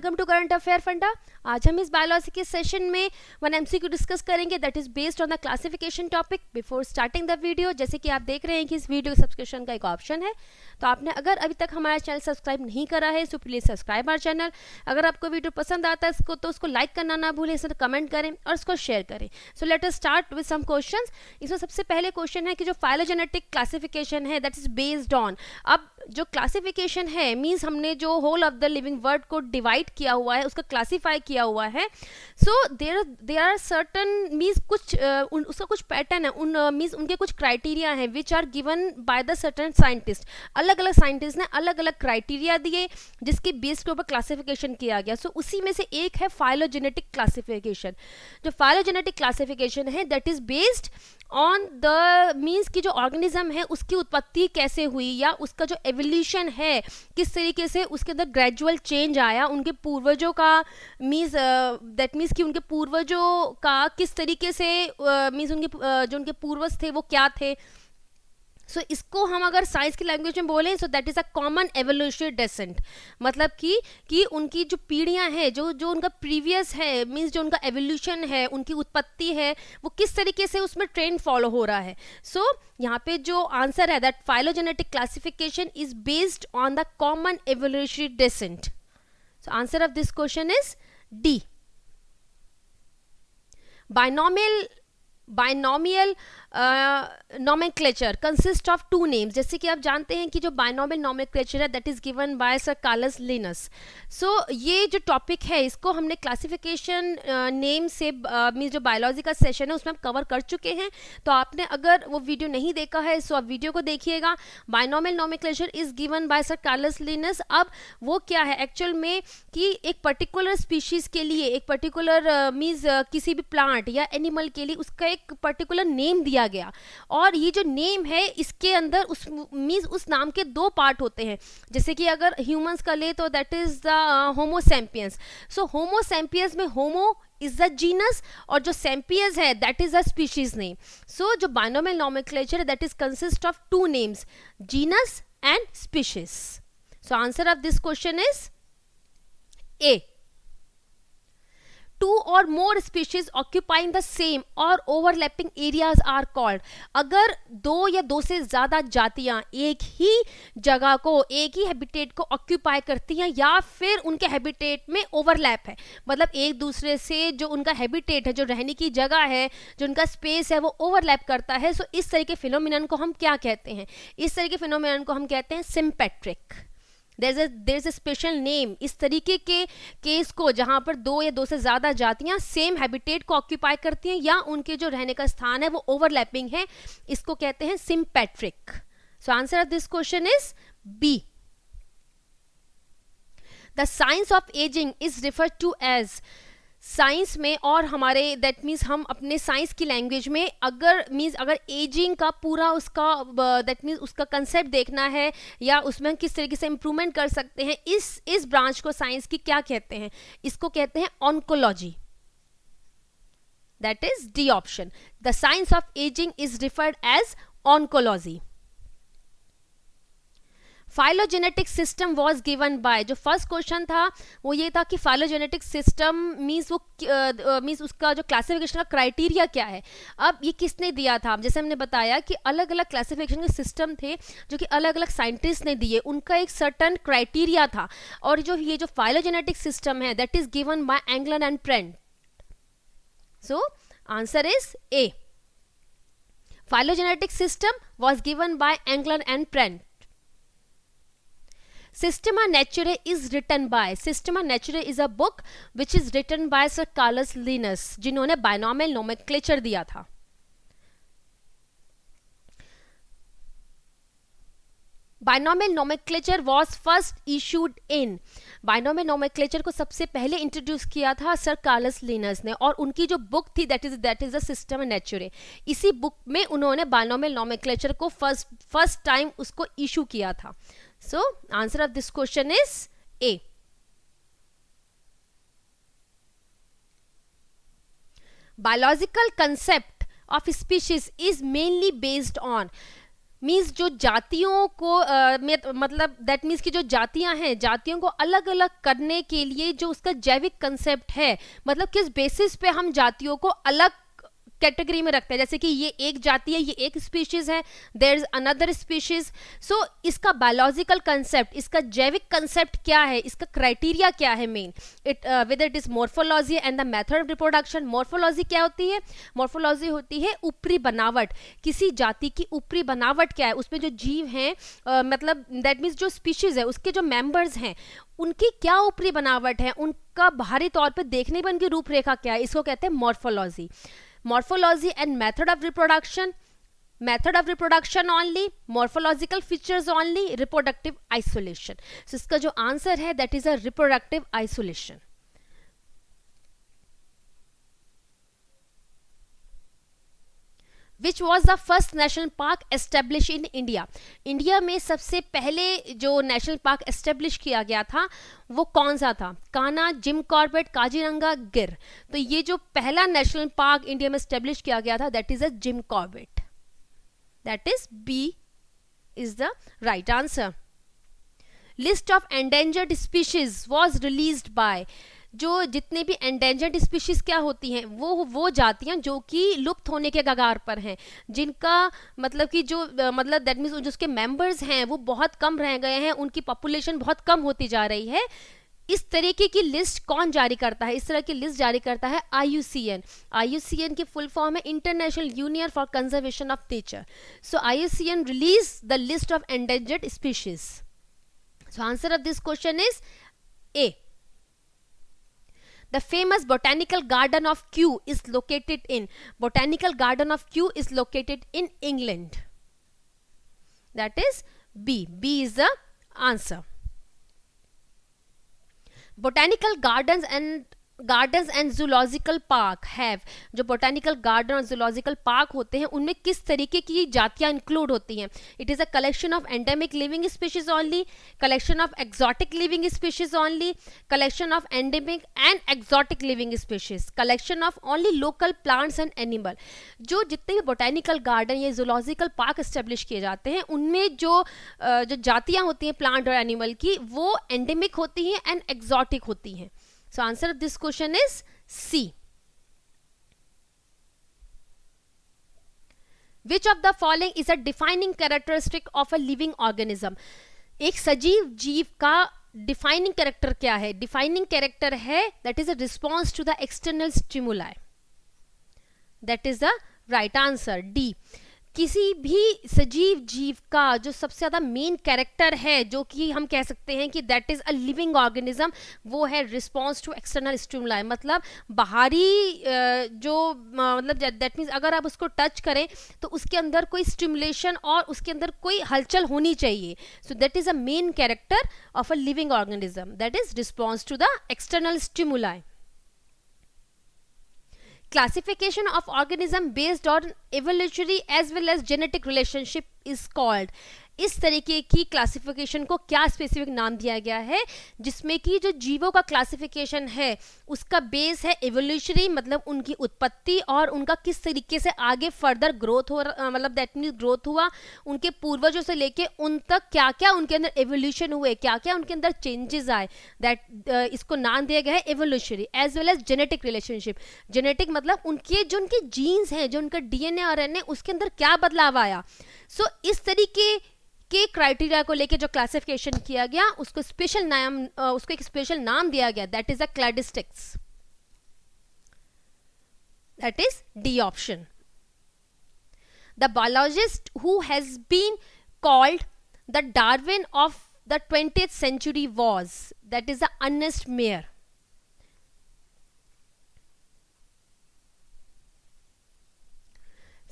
Welcome to current affair फंडा। आज हम इस बायोलॉजी के सेशन में वन एमसीक्यू डिस्कस करेंगे that is based on the classification topic. Before starting the video, जैसे कि आप देख रहे हैं कि इस वीडियो सब्सक्रिप्शन का एक ऑप्शन है, तो आपने अगर अभी तक हमारा चैनल सब्सक्राइब नहीं करा है so please subscribe our channel. अगर आपको वीडियो पसंद आता है इसको तो उसको लाइक करना ना भूलें, इसे कमेंट करें और इसको शेयर करें। So let us start with some questions. इसमें सबसे पहले क्वेश्चन है कि जो फाइलोजेनेटिक क्लासिफिकेशन है दैट इज बेस्ड ऑन, अब जो क्लासिफिकेशन है मींस हमने जो whole of the living world को डिवाइड किया हुआ है, उसका क्लासिफाई किया हुआ है। So there are certain means कुछ उसका कुछ पैटर्न है, उन मींस उनके कुछ क्राइटेरिया हैं which are given by the certain scientist. अलग अलग साइंटिस्ट ने अलग अलग क्राइटेरिया दिए जिसके बेस के ऊपर क्लासिफिकेशन किया गया। सो उसी में से एक है फाइलोजेनेटिक क्लासिफिकेशन। जो फाइलोजेनेटिक क्लासिफिकेशन है that is based on the means की जो ऑर्गेनिज्म है उसकी उत्पत्ति कैसे हुई या उसका जो एवोल्यूशन है किस तरीके से उसके अंदर ग्रेजुअल चेंज आया, उनके पूर्वजों का मीन्स दैट मीन्स कि उनके पूर्वजों का किस तरीके से मीन्स उनके जो उनके पूर्वज थे वो क्या थे। सो इसको हम अगर साइंस की लैंग्वेज में बोलें so that is a common evolutionary descent, मतलब कि उनकी जो पीढ़ियां हैं, जो उनका प्रीवियस है मींस जो उनका एवोल्यूशन है, उनकी उत्पत्ति है वो किस तरीके से उसमें ट्रेंड फॉलो हो रहा है। सो यहाँ पे जो आंसर है that phylogenetic classification is based on the common evolutionary descent. So answer of this question is D. Binomial nomenclature consist of two names. जैसे कि आप जानते हैं कि जो बाइनोमियल नोमेनक्लेचर है that is given by sir Carolus Linnaeus. सो ये जो टॉपिक है इसको हमने क्लासिफिकेशन नेम से मीन्स जो बायोलॉजी का सेशन है उसमें हम कवर कर चुके हैं। तो आपने अगर वो वीडियो नहीं देखा है सो आप वीडियो को देखिएगा। Binomial nomenclature is given by sir Carolus Linnaeus. अब वो क्या है एक्चुअल में कि एक पर्टिकुलर स्पीशीज के लिए, एक पर्टिकुलर मीन्स किसी भी प्लांट या एनिमल के लिए उसका एक पर्टिकुलर नेम दिया गया, और ये जो नेम है इसके अंदर उस मींस उस नाम के दो पार्ट होते हैं। जैसे कि अगर ह्यूमंस का ले तो that is the homo sapiens. So homo sapiens में होमो इज द जीनस और जो सैम्पियंस है that is the species name. So जो binomial nomenclature that is consist of two names, genus and species. So answer of this question is A. Two or more species occupying the same or overlapping areas are called। अगर दो या दो से ज्यादा जातियां एक ही जगह को, एक ही हैबिटेट को ऑक्यूपाई करती हैं या फिर उनके हैबिटेट में ओवरलैप है, मतलब एक दूसरे से जो उनका हैबिटेट है, जो रहने की जगह है, जो उनका स्पेस है वो ओवरलैप करता है। सो इस तरह के फिनोमिनन को हम क्या कहते हैं? इस तरह के फिनोमिनन को हम कहते हैं sympatric. There is a special name इस तरीके के केस को जहां पर दो या दो से ज्यादा जातियां सेम हैबिटेट को ऑक्यूपाई करती हैं या उनके जो रहने का स्थान है वो ओवरलैपिंग है, इसको कहते हैं sympatric. So answer of this question is B. The science of ageing is referred to age. Science में और हमारे दैट मीन्स हम अपने साइंस की लैंग्वेज में अगर एजिंग का पूरा उसका दैट मीन्स उसका कंसेप्ट देखना है या उसमें हम किस तरीके से इंप्रूवमेंट कर सकते हैं, इस ब्रांच को साइंस की क्या कहते हैं? इसको कहते हैं oncology. That is D option. The science of ageing is referred as oncology. Phylogenetic system was given by, जो फर्स्ट क्वेश्चन था वो ये था कि फाइलोजेनेटिक सिस्टम मीन्स वो मीन्स उसका जो क्लासिफिकेशन का क्राइटेरिया क्या है। अब ये किसने दिया था? जैसे हमने बताया कि अलग अलग क्लासिफिकेशन के सिस्टम थे जो कि अलग अलग साइंटिस्ट ने दिए, उनका एक सर्टन क्राइटेरिया था, और ये जो फाइलोजेनेटिक सिस्टम है that is given by Engler and Prantl. So answer is A. Phylogenetic system was given by Engler and Prantl. Systema Naturae is written by, Systema Naturae is a book which is written by Sir Carlus Linnaeus, जिन्होंने binomial nomenclature दिया था। Binomial nomenclature was first issued in, binomial nomenclature को सबसे पहले introduce किया था sir Carolus Linus ने, और उनकी जो बुक थी दैट इज द सिस्टम नेचुरे। इसी बुक में उन्होंने बाइनोमियल नोमेनक्लेचर को फर्स्ट टाइम उसको इशू किया था। So answer of this question is A. Biological concept of species is mainly based on, means जो जातियों को मतलब दैट मीन्स कि जो जातियां हैं, जातियों को अलग अलग करने के लिए जो उसका जैविक कंसेप्ट है, मतलब किस बेसिस पे हम जातियों को अलग कैटेगरी में रखते हैं, जैसे कि ये एक जाति है, ये एक स्पीशीज है, देयर इज अनदर स्पीशीज। सो इसका बायोलॉजिकल कंसेप्ट, इसका जैविक कंसेप्ट क्या है, इसका क्राइटेरिया क्या है main, weather it is morphology and the method of reproduction. Morphology क्या होती है? मॉर्फोलॉजी होती है ऊपरी बनावट, किसी जाति की ऊपरी बनावट क्या है, उसमें जो जीव हैं, मतलब दैट मीन्स जो स्पीशीज है उसके जो मेंबर्स हैं उनकी क्या ऊपरी बनावट है, उनका बाहरी तौर पे देखने पर उनकी रूपरेखा क्या है, इसको कहते हैं morphology. Morphology and method of reproduction, method of reproduction only, morphological features only, reproductive isolation. So इसका जो आंसर है that is a reproductive isolation. Which was the first national park established in India? India में सबसे पहले जो national park establish किया गया था वो कौन सा था? कान्हा, जिम कॉर्बेट, काजीरंगा, गिर। तो ये जो पहला नेशनल पार्क इंडिया में एस्टेब्लिश किया गया था that is a Jim Corbett, that is B is the right answer. List of endangered species was released by, जो जितने भी एंडेंजर्ड स्पीशीज क्या होती हैं, वो जातियां जो कि लुप्त होने के कगार पर हैं, जिनका मतलब कि जो मतलब दैट मीन्स जो उसके मेंबर्स हैं वो बहुत कम रह गए हैं, उनकी पॉपुलेशन बहुत कम होती जा रही है। इस तरीके की लिस्ट कौन जारी करता है? इस तरह की लिस्ट जारी करता है IUCN। IUCN की फुल फॉर्म है international union for conservation of nature. So IUCN release the list of endangered species. So answer of this question is A. The famous botanical garden of Kew is located in, botanical garden of Kew is located in England. That is B. B is the answer. Botanical gardens and zoological park have, जो botanical garden और zoological park होते हैं उनमें किस तरीके की जातियां include होती हैं? It is a collection of endemic living species only, collection of exotic living species only, collection of endemic and exotic living species, collection of only local plants and animal। जो जितने भी botanical garden या zoological park establish किए जाते हैं उनमें जो जातियां होती हैं प्लांट और एनिमल की वो endemic होती हैं and exotic होती हैं। So answer of this question is C. Which of the following is a defining characteristic of a living organism? एक सजीव जीव का डिफाइनिंग कैरेक्टर क्या है? डिफाइनिंग कैरेक्टर है that is a response to the external stimuli. That is the right answer D. किसी भी सजीव जीव का जो सबसे ज़्यादा मेन कैरेक्टर है जो कि हम कह सकते हैं कि that is a living organism, वो है रिस्पॉन्स टू एक्सटर्नल स्टिमुलाई। मतलब बाहरी जो मतलब दैट मीन्स अगर आप उसको टच करें तो उसके अंदर कोई स्टिमुलेशन और उसके अंदर कोई हलचल होनी चाहिए। So that is a main character of a living organism, that is response to the external stimuli. Classification of organism based on evolutionary as well as genetic relationship is called. इस तरीके की क्लासिफिकेशन को क्या specific नाम दिया गया है? जिसमें कि जो जीवों का क्लासिफिकेशन है उसका बेस है एवोल्यूशनरी, मतलब उनकी उत्पत्ति और उनका किस तरीके से आगे फर्दर ग्रोथ हो मतलब दैट मीन्स ग्रोथ हुआ, उनके पूर्वजों से लेके उन तक क्या क्या उनके अंदर एवोल्यूशन हुए, क्या क्या उनके अंदर चेंजेस आए, दैट इसको नाम दिया गया है evolutionary. As well as genetic relationship, genetic मतलब उनके जो उनके जीन्स हैं, जो उनका DNA और RNA उसके अंदर क्या बदलाव आया। सो इस तरीके के क्राइटेरिया को लेके जो क्लासिफिकेशन किया गया उसको स्पेशल नाम उसको एक स्पेशल नाम दिया गया, that is a cladistics, that is D option. The biologist who has been called the Darwin of the 20th century was, that is the Ernest Mayr.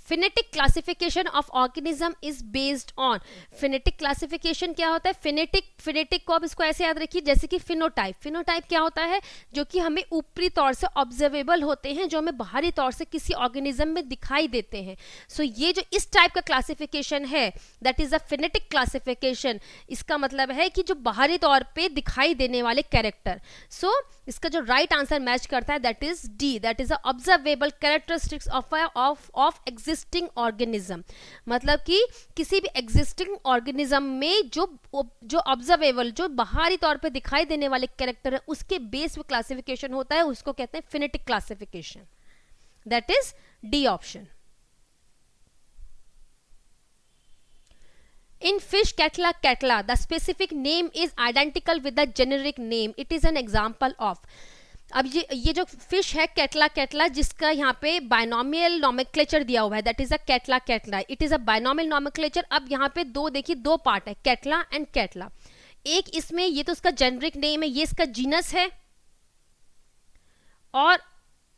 Phenetic classification of organism is based on, phenetic classification क्या होता है? Phenetic को आप इसको ऐसे याद रखिए जैसे कि फिनोटाइप। फिनोटाइप क्या होता है? जो कि हमें ऊपरी तौर से ऑब्जर्वेबल होते हैं, जो हमें बाहरी तौर से किसी ऑर्गेनिज्म में दिखाई देते हैं। सो ये जो इस टाइप का क्लासिफिकेशन है that is a phenetic classification. इसका मतलब है कि जो बाहरी तौर पे दिखाई देने वाले कैरेक्टर। सो इसका जो राइट आंसर मैच करता है that is D, that is a observable characteristics of existing organism, मतलब कि किसी भी एग्जिस्टिंग ऑर्गेनिज्म में जो ऑब्जर्वेबल, जो बाहरी तौर पे दिखाई देने वाले कैरेक्टर है उसके बेस पे क्लासिफिकेशन होता है, उसको कहते हैं phenetic classification. That is D option. In fish Catella catella, the specific name is identical with the generic name. It is an example of. अब ये जो फिश है कैटला कैटला, जिसका यहाँ पे बायनॉमियल नॉमेक्लेचर दिया हुआ है, that is a catla catla. It is a binomial नॉमेक्लेचर. अब यहाँ पे देखिए दो पार्ट है, कैटला एंड कैटला. एक इसमें ये तो उसका जेनरिक नेम है, ये इसका जीनस है और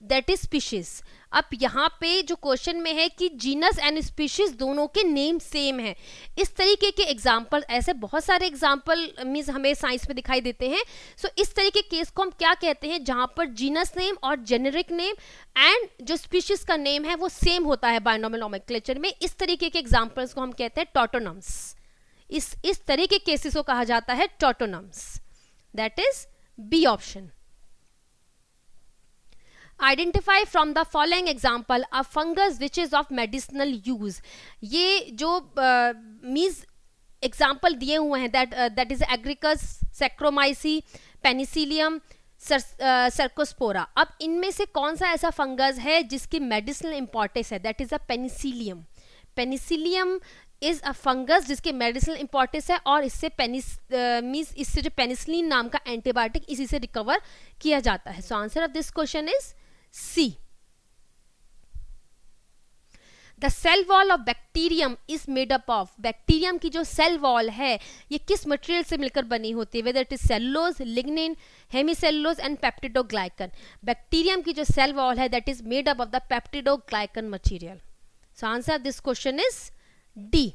दैट इज स्पीशीज. अब यहाँ पे जो क्वेश्चन में है कि जीनस एंड स्पीशीज दोनों के नेम सेम है. इस तरीके के एग्जाम्पल, ऐसे बहुत सारे एग्जाम्पल मीन्स हमें साइंस में दिखाई देते हैं. सो इस तरीके के केस को हम क्या कहते हैं, जहाँ पर जीनस नेम और जेनेरिक नेम एंड जो स्पीशीज का नेम है वो सेम होता है बायनॉमियल नॉमेनक्लेचर में. इस तरीके के एग्जाम्पल्स को हम कहते हैं टॉटोनम्स. इस तरह के केसेस को कहा जाता है tautonyms. That is B option. Identify from the following example a fungus which is of medicinal use. ये जो मीन्स एग्जाम्पल दिए हुए हैं that is Agaricus, सैक्रोमाइसी, Penicillium, Cercospora. अब इनमें से कौन सा ऐसा फंगस है जिसकी मेडिसिनल इंपॉर्टेंस है, that is a Penicillium. Penicillium is a fungus जिसकी मेडिसिनल इंपॉर्टेंस है और इससे मीन्स इससे जो पेनिसिलिन नाम का एंटीबायोटिक इसी से रिकवर किया जाता है. So answer of this question is C. The cell wall of bacterium is made up of. Bacterium की जो सेल वॉल है ये किस मटेरियल से मिलकर बनी होती है, whether it is cellulose, lignin, hemicellulose and peptidoglycan. Bacterium की जो सेल वॉल है that is made up of the peptidoglycan material. So answer of this question is D.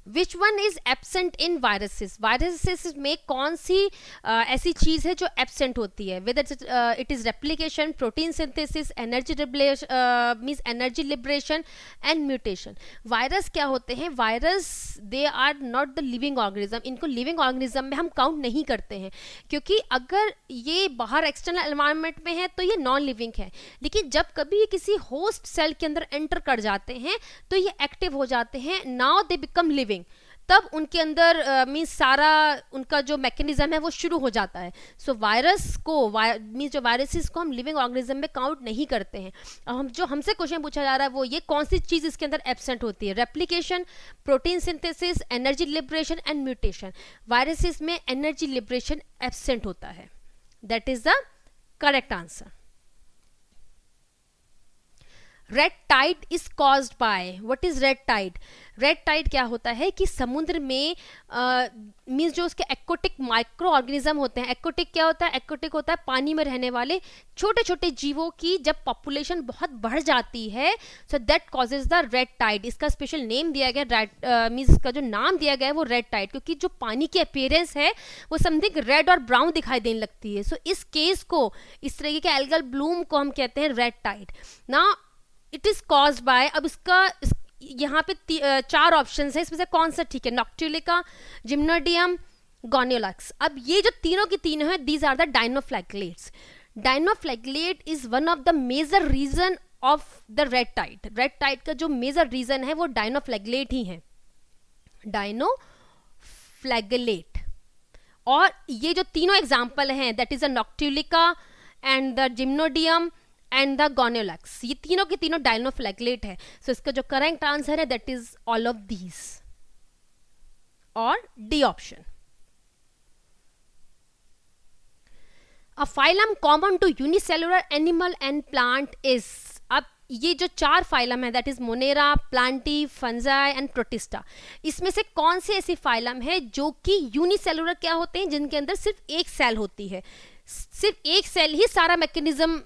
Which one is absent in viruses. Viruses में कौन सी ऐसी चीज है जो absent होती है, whether it is replication, protein synthesis, energy means energy liberation and mutation. Virus क्या होते हैं, virus they are not the living organism. इनको लिविंग ऑर्गेनिज्म में हम काउंट नहीं करते हैं क्योंकि अगर ये बाहर एक्सटर्नल एनवायरनमेंट में है तो ये नॉन लिविंग है. लेकिन जब कभी ये किसी होस्ट सेल के अंदर एंटर कर जाते हैं तो ये एक्टिव हो जाते हैं. Now they become living. तब उनके अंदर मीन्स सारा उनका जो मैकेनिज्म है वो शुरू हो जाता है. सो वायरस को मीन्स जो वायरसेस को हम लिविंग ऑर्गेनिज्म में काउंट नहीं करते हैं. अब जो हमसे क्वेश्चन पूछा जा रहा है वो ये कौन सी चीज इसके अंदर एब्सेंट होती है, replication, protein synthesis, energy liberation and mutation. Viruses में एनर्जी लिबरेशन एब्सेंट होता है. That is the correct answer. Red tide is caused by. What is red tide? Red tide क्या होता है कि समुद्र में मीन्स जो उसके एक्वाटिक माइक्रो ऑर्गेनिज्म होते हैं. एक्वाटिक क्या होता है? एक्वाटिक होता है पानी में रहने वाले छोटे छोटे जीवों की जब पॉपुलेशन बहुत बढ़ जाती है, so that causes the red tide. इसका स्पेशल नेम दिया गया, रेड मीन्स इसका जो नाम दिया गया है वो रेड टाइड, क्योंकि जो पानी की अपीयरेंस है वो समथिंग रेड और ब्राउन दिखाई देने लगती है. सो इस केस को, इस तरीके के एल्गल ब्लूम को हम कहते हैं रेड टाइड. ना इट इज कॉज्ड बाय, अब इसका यहाँ पे 4 ऑप्शंस है, इसमें से कौन सा ठीक है? नॉक्टिलिका, जिम्नोडियम, गोनियोलैक्स. अब ये जो तीनों की तीनों है, these are the dinoflagellates. Dinoflagellate is one of the major reason of the red tide. Red tide का जो मेजर रीजन है वो डायनोफ्लैगेलेट ही है, डायनोफ्लैगेलेट. और ये जो तीनों एग्जाम्पल हैं that is the noctiluca and the gymnodinium and the gonyaulax, ये तीनों के तीनों डायनोफ्लैगेलेट है. सो इसका जो करेक्ट आंसर है that is all of these और D option. A phylum common to unicellular animal and plant is. अब ये जो 4 फाइलम है that is monera, plantae, fungi and protista. इसमें से कौन सी ऐसी फाइलम है जो कि यूनिसेलुलर क्या होते हैं, जिनके अंदर सिर्फ एक सेल होती है, सिर्फ एक सेल ही सारा मैकेनिज्म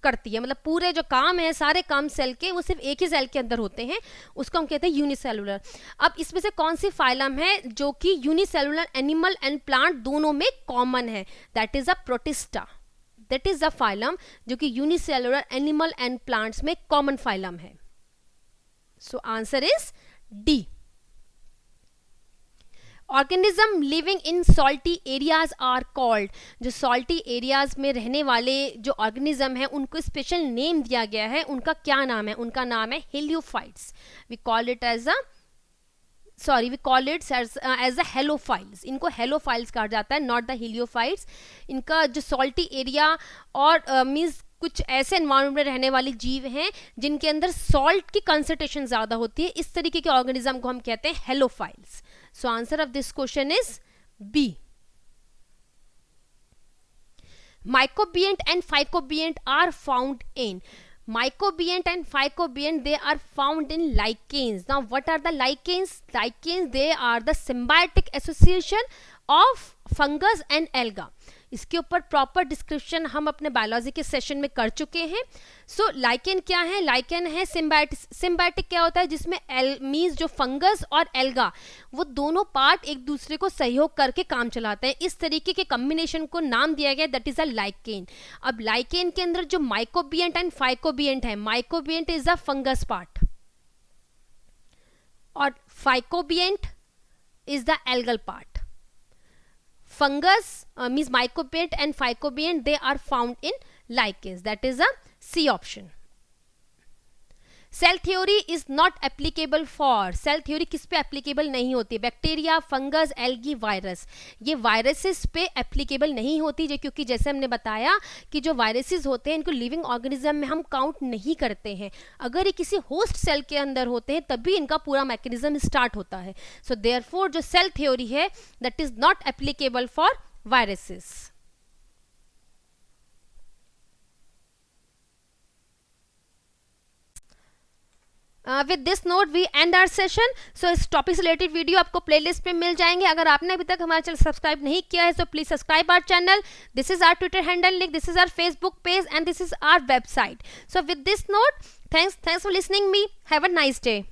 करती है, मतलब पूरे जो काम है सारे काम सेल के वो सिर्फ एक ही सेल के अंदर होते हैं, उसको हम कहते हैं यूनिसेलुलर. अब इसमें से कौन सी फाइलम है जो कि यूनिसेलुलर एनिमल एंड प्लांट दोनों में कॉमन है? That is a protista. That is a phylum जो कि यूनिसेलुलर एनिमल एंड प्लांट्स में कॉमन फाइलम है. So answer is D. Organism living in salty areas are called, जो सॉल्टी एरियाज में रहने वाले जो ऑर्गेनिज्म हैं उनको स्पेशल नेम दिया गया है, उनका क्या नाम है? उनका नाम है heliophytes. We call it as a halophiles. इनको हेलोफाइल्स कहा जाता है, नॉट द हेलियोफाइट्स। इनका जो सॉल्टी एरिया और मीन्स कुछ ऐसे एनवायरमेंट में रहने वाले जीव हैं जिनके अंदर सॉल्ट की कंसंट्रेशन ज़्यादा होती है, इस तरीके के ऑर्गेनिज्म को हम कहते हैं halophiles. So answer of this question is B. Mycobient and phycobient are found in. Mycobient and phycobient, they are found in lichens. Now what are the lichens? Lichens, they are the symbiotic association of fungus and alga. इसके ऊपर proper description हम अपने biology के session में कर चुके हैं। सो lichen क्या है? लाइकेन है सिम्बायोटिक। क्या होता है? जिसमें मीन्स जो फंगस और एल्गा वो दोनों पार्ट एक दूसरे को सहयोग करके काम चलाते हैं, इस तरीके के कॉम्बिनेशन को नाम दिया गया, दैट इज अ लाइकेन। अब लाइकेन के अंदर जो माइकोबियंट एंड फाइकोबियंट है, mycobiont is a fungus part और phycobiont is the algal part. Fungus means mycobient and phycobient, they are found in lichens. That is a C option. Cell theory is not applicable for, cell theory किस पे applicable नहीं होती? Bacteria, fungus, algae, virus. ये viruses पे applicable नहीं होती क्योंकि जैसे हमने बताया कि जो वायरसेस होते हैं इनको लिविंग ऑर्गेनिज्म में हम काउंट नहीं करते हैं, अगर ये किसी होस्ट सेल के अंदर होते हैं तभी इनका पूरा मैकेनिज्म स्टार्ट होता है। सो देयरफॉर जो सेल थ्योरी है that is not applicable for viruses. With this note we end our session. So इस टॉपिक से रिलेटेड वीडियो आपको प्लेलिस्ट पे मिल जाएंगे। अगर आपने अभी तक हमारा चैनल सब्सक्राइब नहीं किया है तो please subscribe our channel. This is our Twitter handle link, this is our Facebook page and this is our website. So with this note, thanks for listening me. Have a nice day.